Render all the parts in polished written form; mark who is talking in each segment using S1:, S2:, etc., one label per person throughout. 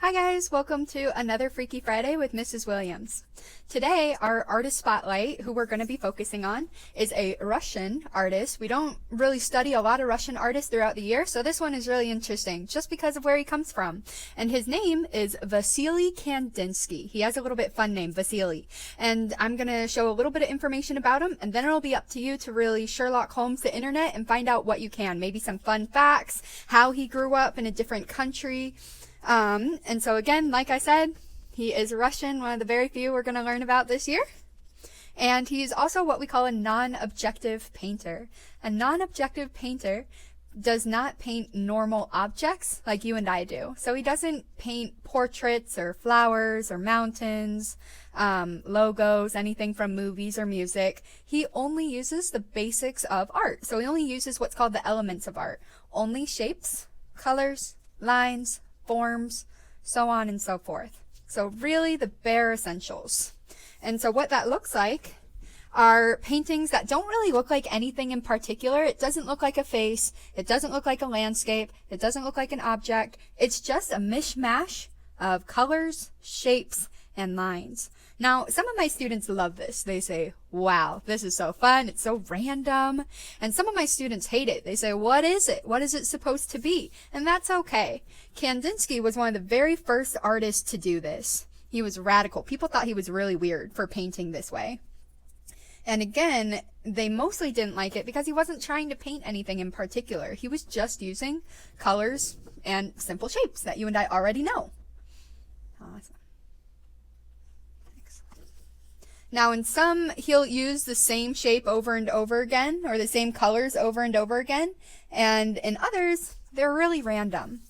S1: Hi guys, welcome to another Freaky Friday with Mrs. Williams. Today, our artist spotlight, who we're going to be focusing on, is a Russian artist. We don't really study a lot of Russian artists throughout the year, so this one is really interesting just because of where he comes from. And his name is Wassily Kandinsky. He has a little bit fun name, Wassily. And I'm going to show a little bit of information about him, and then it'll be up to you to really Sherlock Holmes the internet and find out what you can. Maybe some fun facts, how he grew up in a different country. And so again, like I said, he is Russian, one of the very few we're going to learn about this year. And he's also what we call a non-objective painter. A non-objective painter does not paint normal objects like you and I do. So he doesn't paint portraits or flowers or mountains, logos, anything from movies or music. He only uses the basics of art. So he only uses what's called the elements of art. Only shapes, colors, lines, forms, so on and so forth. So really the bare essentials. And so what that looks like are paintings that don't really look like anything in particular. It doesn't look like a face. It doesn't look like a landscape. It doesn't look like an object. It's just a mishmash of colors, shapes, and lines. Now, some of my students love this. They say, wow, this is so fun. It's so random. And some of my students hate it. They say, what is it? What is it supposed to be? And that's okay. Kandinsky was one of the very first artists to do this. He was radical. People thought he was really weird for painting this way. And again, they mostly didn't like it because he wasn't trying to paint anything in particular. He was just using colors and simple shapes that you and I already know. Awesome. Now in some, he'll use the same shape over and over again, or the same colors over and over again, and in others, they're really random.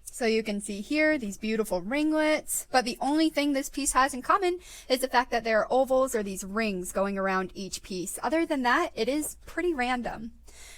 S1: So you can see here these beautiful ringlets, but the only thing this piece has in common is the fact that there are ovals or these rings going around each piece. Other than that, it is pretty random.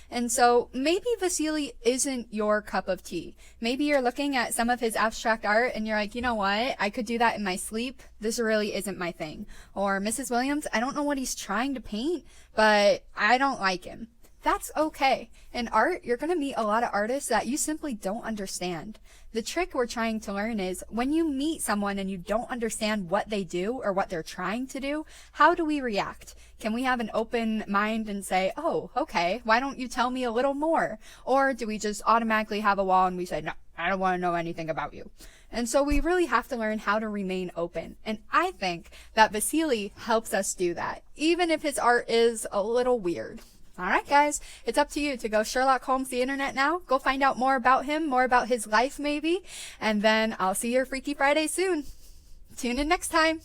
S1: And so maybe Wassily isn't your cup of tea. Maybe you're looking at some of his abstract art and you're like, you know what? I could do that in my sleep. This really isn't my thing. Or Mrs. Williams, I don't know what he's trying to paint, but I don't like him. That's okay. In art, you're going to meet a lot of artists that you simply don't understand. The trick we're trying to learn is when you meet someone and you don't understand what they do or what they're trying to do, how do we react? Can we have an open mind and say, oh, okay, why don't you tell me a little more? Or do we just automatically have a wall and we say, no, I don't want to know anything about you? And so we really have to learn how to remain open. And I think that Wassily helps us do that, even if his art is a little weird. All right, guys, it's up to you to go Sherlock Holmes the internet now. Go find out more about him, more about his life maybe, and then I'll see your Freaky Friday soon. Tune in next time.